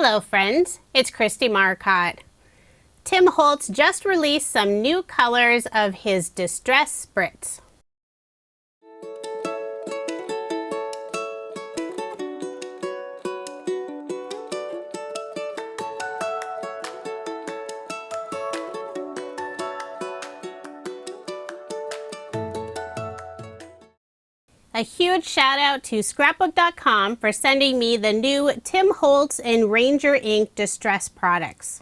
Hello friends, it's Kristie Marcotte. Tim Holtz just released some new colors of his Distress Spritz. A huge shout out to scrapbook.com for sending me the new Tim Holtz and Ranger Ink Distress products.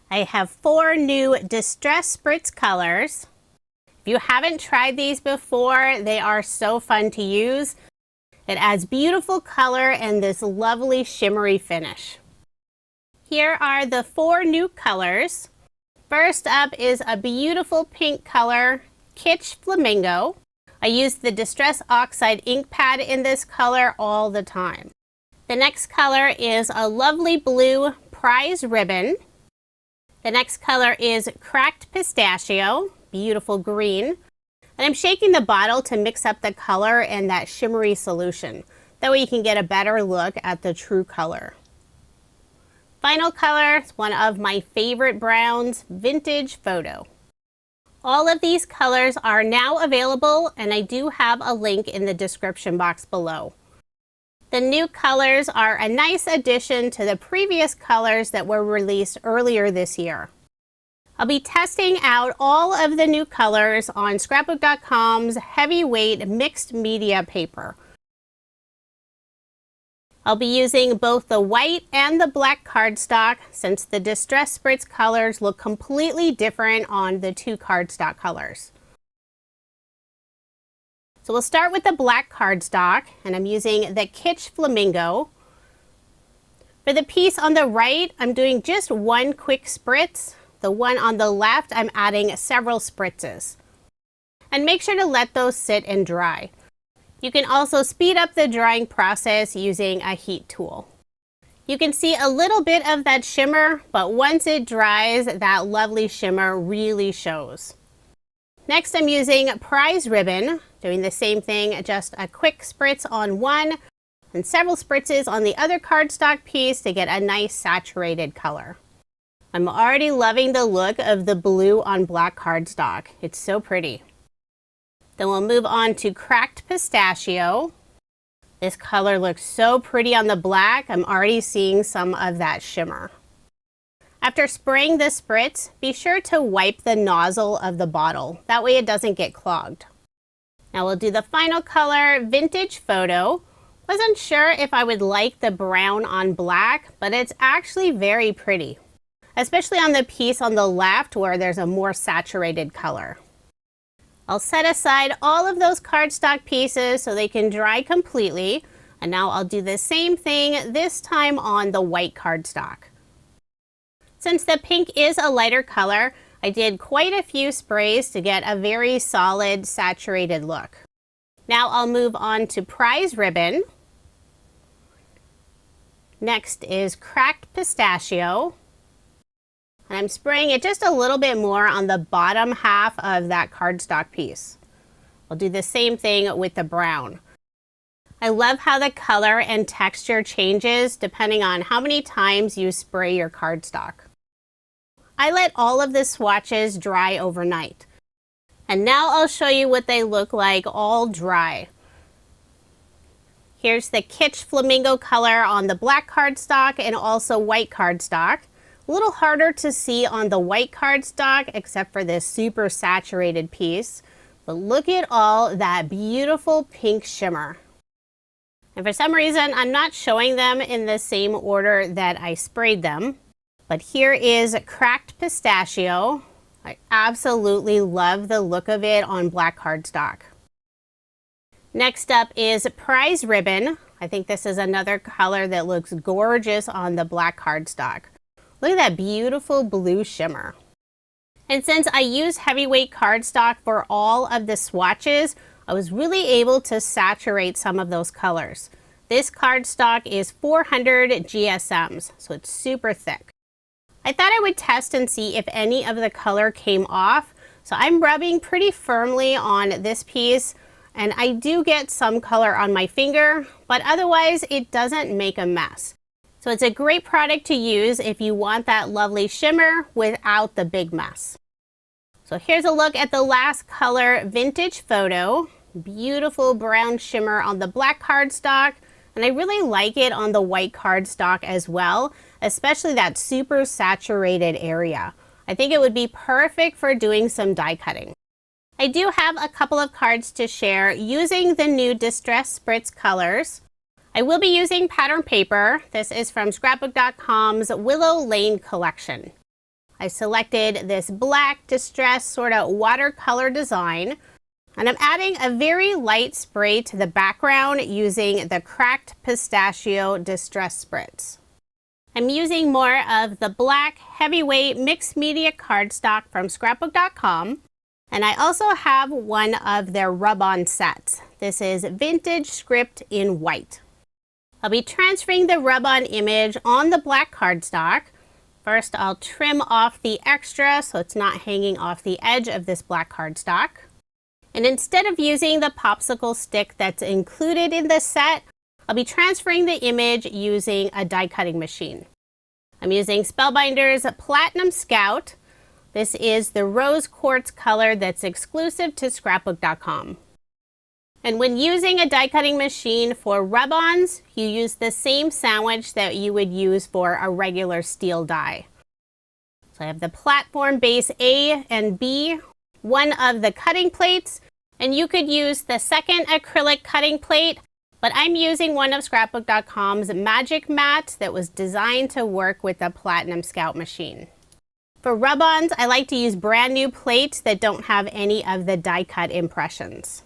I have 4 new Distress Spritz colors. If you haven't tried these before, they are so fun to use. It adds beautiful color and this lovely shimmery finish. Here are the 4 new colors. First up is a beautiful pink color, Kitsch Flamingo. I use the Distress Oxide ink pad in this color all the time. The next color is a lovely blue Prize Ribbon. The next color is Cracked Pistachio, beautiful green. And I'm shaking the bottle to mix up the color and that shimmery solution. That way you can get a better look at the true color. Final color is one of my favorite browns, Vintage Photo. All of these colors are now available, and I do have a link in the description box below. The new colors are a nice addition to the previous colors that were released earlier this year. I'll be testing out all of the new colors on scrapbook.com's heavyweight mixed media paper. I'll be using both the white and the black cardstock since the Distress Spritz colors look completely different on the 2 cardstock colors. So we'll start with the black cardstock, and I'm using the Kitsch Flamingo. For the piece on the right, I'm doing just 1 quick spritz. The one on the left, I'm adding several spritzes. And make sure to let those sit and dry. You can also speed up the drying process using a heat tool. You can see a little bit of that shimmer, but once it dries, that lovely shimmer really shows. Next, I'm using Prize Ribbon, doing the same thing, just a quick spritz on one and several spritzes on the other cardstock piece to get a nice saturated color. I'm already loving the look of the blue on black cardstock. It's so pretty. Then we'll move on to Cracked Pistachio. This color looks so pretty on the black. I'm already seeing some of that shimmer. After spraying the spritz, be sure to wipe the nozzle of the bottle. That way it doesn't get clogged. Now we'll do the final color, Vintage Photo. Wasn't sure if I would like the brown on black, but it's actually very pretty, especially on the piece on the left where there's a more saturated color. I'll set aside all of those cardstock pieces so they can dry completely. And now I'll do the same thing, this time on the white cardstock. Since the pink is a lighter color, I did quite a few sprays to get a very solid, saturated look. Now I'll move on to Prize Ribbon. Next is Cracked Pistachio. And I'm spraying it just a little bit more on the bottom half of that cardstock piece. I'll do the same thing with the brown. I love how the color and texture changes depending on how many times you spray your cardstock. I let all of the swatches dry overnight. And now I'll show you what they look like all dry. Here's the Kitsch Flamingo color on the black cardstock and also white cardstock. A little harder to see on the white cardstock except for this super saturated piece. But look at all that beautiful pink shimmer. And for some reason, I'm not showing them in the same order that I sprayed them. But here is Cracked Pistachio. I absolutely love the look of it on black cardstock. Next up is Prize Ribbon. I think this is another color that looks gorgeous on the black cardstock. Look at that beautiful blue shimmer. And since I use heavyweight cardstock for all of the swatches, I was really able to saturate some of those colors. This cardstock is 400 GSMs, so it's super thick. I thought I would test and see if any of the color came off. So I'm rubbing pretty firmly on this piece, and I do get some color on my finger, but otherwise it doesn't make a mess. So it's a great product to use if you want that lovely shimmer without the big mess. So here's a look at the last color vintage photo. Beautiful brown shimmer on the black cardstock, and I really like it on the white cardstock as well, especially that super saturated area. I think it would be perfect for doing some die cutting. I do have a couple of cards to share using the new Distress Spritz colors. I will be using pattern paper. This is from Scrapbook.com's Willow Lane collection. I selected this black distress sort of watercolor design, and I'm adding a very light spray to the background using the Cracked Pistachio Distress Spritz. I'm using more of the black heavyweight mixed media cardstock from Scrapbook.com, and I also have one of their rub-on sets. This is Vintage Script in white. I'll be transferring the rub-on image on the black cardstock. First, I'll trim off the extra so it's not hanging off the edge of this black cardstock. And instead of using the popsicle stick that's included in this set, I'll be transferring the image using a die cutting machine. I'm using Spellbinder's Platinum Scout. This is the rose quartz color that's exclusive to Scrapbook.com. And when using a die cutting machine for rub-ons, you use the same sandwich that you would use for a regular steel die. So I have the platform base A and B, one of the cutting plates, and you could use the second acrylic cutting plate, but I'm using one of Scrapbook.com's magic mats that was designed to work with the Platinum Scout machine. For rub-ons, I like to use brand new plates that don't have any of the die cut impressions.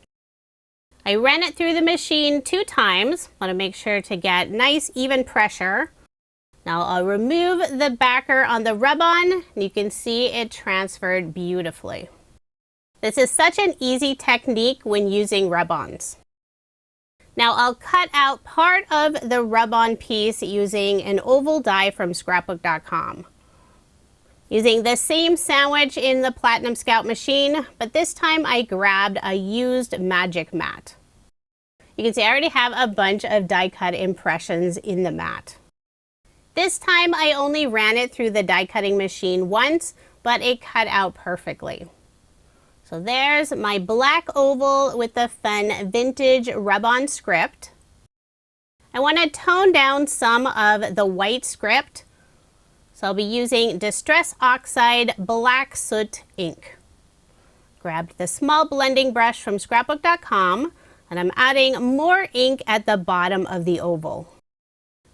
I ran it through the machine 2 times. I want to make sure to get nice even pressure. Now I'll remove the backer on the rub-on, and you can see it transferred beautifully. This is such an easy technique when using rub-ons. Now I'll cut out part of the rub-on piece using an oval die from Scrapbook.com. Using the same sandwich in the Platinum Scout machine, but this time I grabbed a used magic mat. You can see I already have a bunch of die cut impressions in the mat. This time I only ran it through the die cutting machine once, but it cut out perfectly. So there's my black oval with the fun vintage rub-on script. I want to tone down some of the white script. So I'll be using Distress Oxide Black Soot ink. Grabbed the small blending brush from Scrapbook.com, and I'm adding more ink at the bottom of the oval.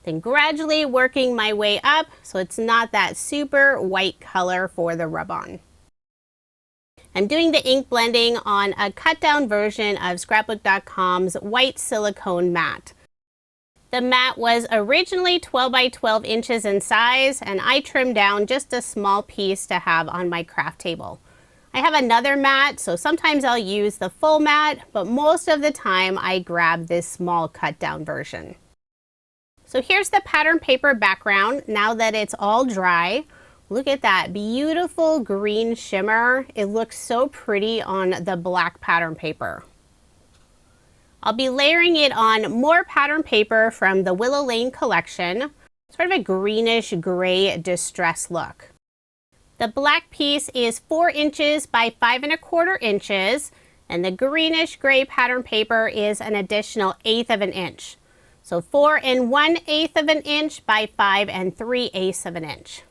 Then gradually working my way up so it's not that super white color for the rub-on. I'm doing the ink blending on a cut down version of Scrapbook.com's white silicone mat. The mat was originally 12 by 12 inches in size, and I trimmed down just a small piece to have on my craft table. I have another mat, so sometimes I'll use the full mat, but most of the time I grab this small cut down version. So here's the pattern paper background now that it's all dry. Look at that beautiful green shimmer. It looks so pretty on the black pattern paper. I'll be layering it on more pattern paper from the Willow Lane collection, sort of a greenish gray distress look. The black piece is 4 inches by 5 1/4 inches, and the greenish gray pattern paper is an additional 1/8 of an inch. So 4 1/8 of an inch by 5 3/8 of an inch.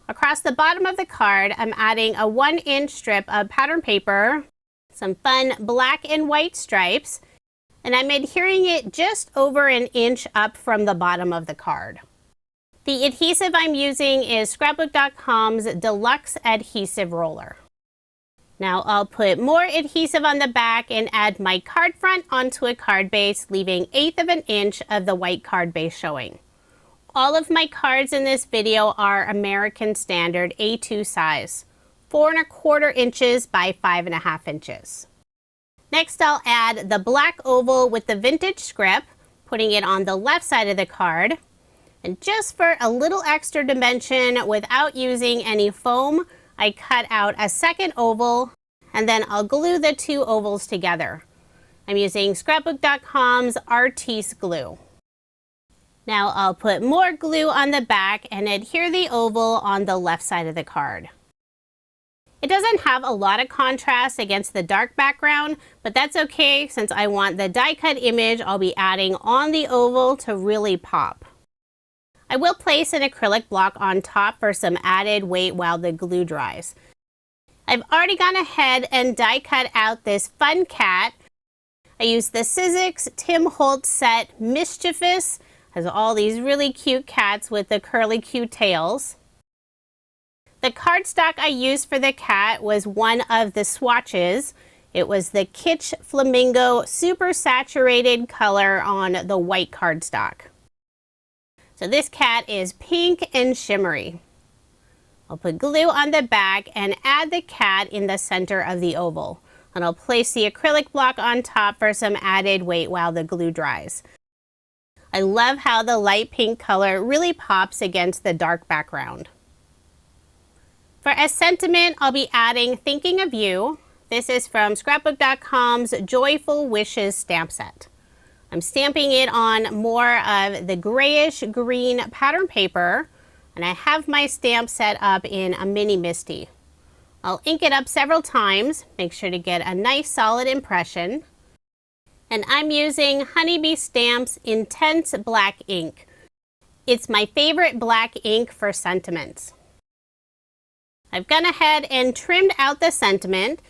Across the bottom of the card, I'm adding a 1-inch strip of pattern paper, some fun black and white stripes, and I'm adhering it just over 1 inch up from the bottom of the card. The adhesive I'm using is Scrapbook.com's Deluxe Adhesive Roller. Now I'll put more adhesive on the back and add my card front onto a card base, leaving 1/8 of an inch of the white card base showing. All of my cards in this video are American Standard A2 size, 4 1/4 inches by 5 1/2 inches. Next, I'll add the black oval with the vintage script, putting it on the left side of the card. And just for a little extra dimension without using any foam, I cut out a second oval, and then I'll glue the 2 ovals together. I'm using Scrapbook.com's Artiste glue. Now I'll put more glue on the back and adhere the oval on the left side of the card. It doesn't have a lot of contrast against the dark background, but that's okay since I want the die cut image I'll be adding on the oval to really pop. I will place an acrylic block on top for some added weight while the glue dries. I've already gone ahead and die cut out this fun cat. I used the Sizzix Tim Holtz set Mischievous. Has all these really cute cats with the curly cute tails. The cardstock I used for the cat was one of the swatches. It was the Kitsch Flamingo super saturated color on the white cardstock. So this cat is pink and shimmery. I'll put glue on the back and add the cat in the center of the oval. And I'll place the acrylic block on top for some added weight while the glue dries. I love how the light pink color really pops against the dark background. For a sentiment, I'll be adding Thinking of You. This is from Scrapbook.com's Joyful Wishes stamp set. I'm stamping it on more of the grayish green pattern paper, and I have my stamp set up in a mini Misty. I'll ink it up several times, make sure to get a nice solid impression. And I'm using Honeybee Stamps Intense Black ink. It's my favorite black ink for sentiments. I've gone ahead and trimmed out the sentiment,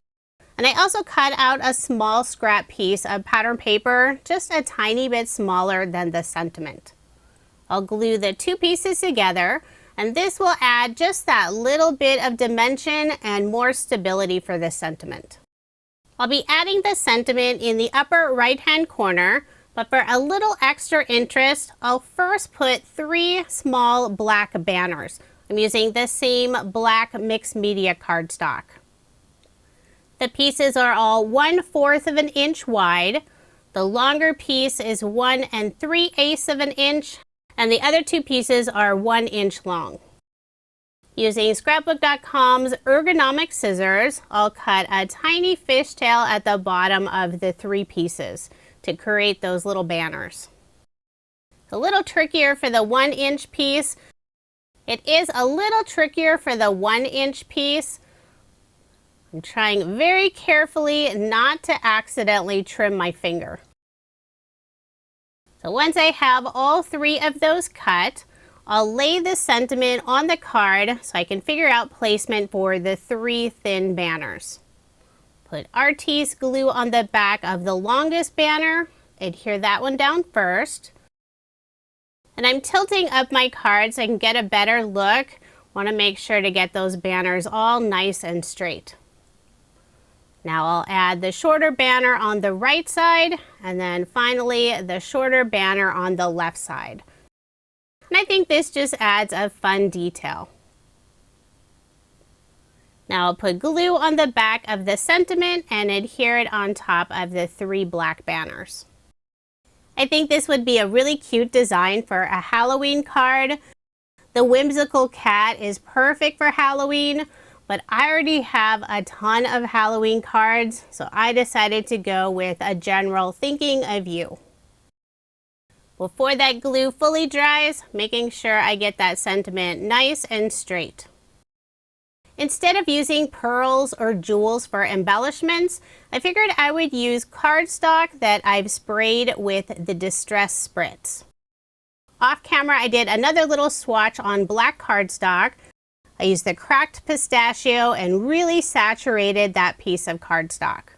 and I also cut out a small scrap piece of pattern paper, just a tiny bit smaller than the sentiment. I'll glue the two pieces together, and this will add just that little bit of dimension and more stability for this sentiment. I'll be adding the sentiment in the upper right-hand corner, but for a little extra interest, I'll first put 3 small black banners. I'm using the same black mixed media cardstock. The pieces are all 1/4 of an inch wide. The longer piece is 1 3/8 of an inch, and the other 2 pieces are 1 inch long. Using Scrapbook.com's ergonomic scissors, I'll cut a tiny fishtail at the bottom of the 3 pieces to create those little banners. It's a little trickier for the 1 inch piece. It is a little trickier for the 1 inch piece. I'm trying very carefully not to accidentally trim my finger. So once I have all 3 of those cut, I'll lay the sentiment on the card so I can figure out placement for the 3 thin banners. Put Artiste glue on the back of the longest banner, adhere that one down first. And I'm tilting up my card so I can get a better look. Want to make sure to get those banners all nice and straight. Now I'll add the shorter banner on the right side, and then finally the shorter banner on the left side. And I think this just adds a fun detail. Now I'll put glue on the back of the sentiment and adhere it on top of the 3 black banners. I think this would be a really cute design for a Halloween card. The whimsical cat is perfect for Halloween, but I already have a ton of Halloween cards, so I decided to go with a general Thinking of You. Before that glue fully dries, making sure I get that sentiment nice and straight. Instead of using pearls or jewels for embellishments, I figured I would use cardstock that I've sprayed with the Distress Spritz. Off camera, I did another little swatch on black cardstock. I used the cracked pistachio and really saturated that piece of cardstock.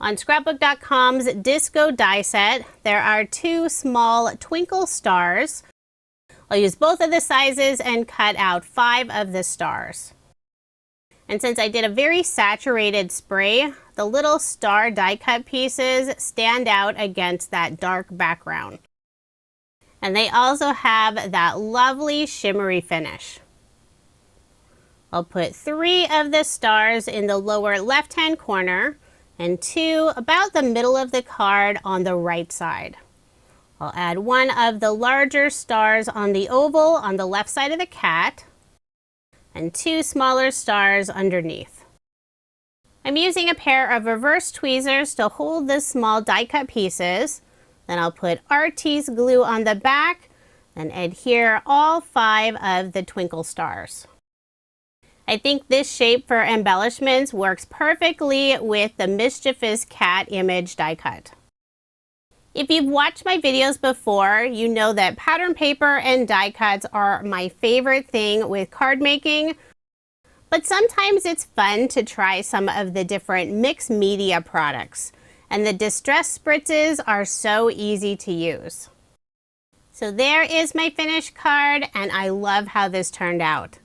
On Scrapbook.com's Disco die set, there are 2 small twinkle stars. I'll use both of the sizes and cut out 5 of the stars. And since I did a very saturated spray, the little star die cut pieces stand out against that dark background. And they also have that lovely shimmery finish. I'll put 3 of the stars in the lower left-hand corner and 2 about the middle of the card on the right side. I'll add 1 of the larger stars on the oval on the left side of the cat and 2 smaller stars underneath. I'm using a pair of reverse tweezers to hold the small die cut pieces. Then I'll put Artiste glue on the back and adhere all 5 of the twinkle stars. I think this shape for embellishments works perfectly with the Mischievous cat image die cut. If you've watched my videos before, you know that pattern paper and die cuts are my favorite thing with card making, but sometimes it's fun to try some of the different mixed media products, and the distress spritzes are so easy to use. So there is my finished card, and I love how this turned out.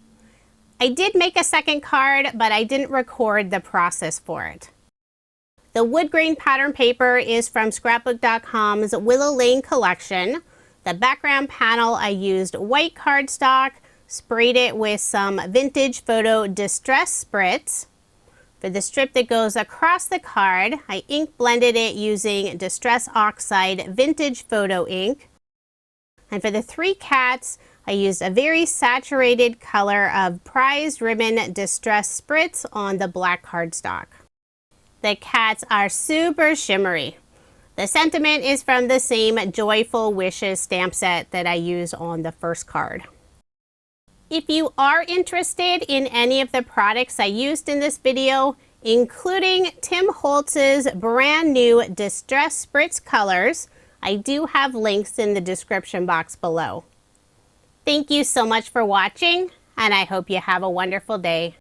I did make a second card, but I didn't record the process for it. The wood grain pattern paper is from scrapbook.com's Willow Lane collection. The background panel, I used white cardstock, sprayed it with some vintage photo distress spritz. For the strip that goes across the card, I ink blended it using Distress Oxide vintage photo ink. And for the 3 cats, I used a very saturated color of Prize Ribbon Distress Spritz on the black cardstock. The cats are super shimmery. The sentiment is from the same Joyful Wishes stamp set that I used on the first card. If you are interested in any of the products I used in this video, including Tim Holtz's brand new Distress Spritz colors, I do have links in the description box below. Thank you so much for watching, and I hope you have a wonderful day.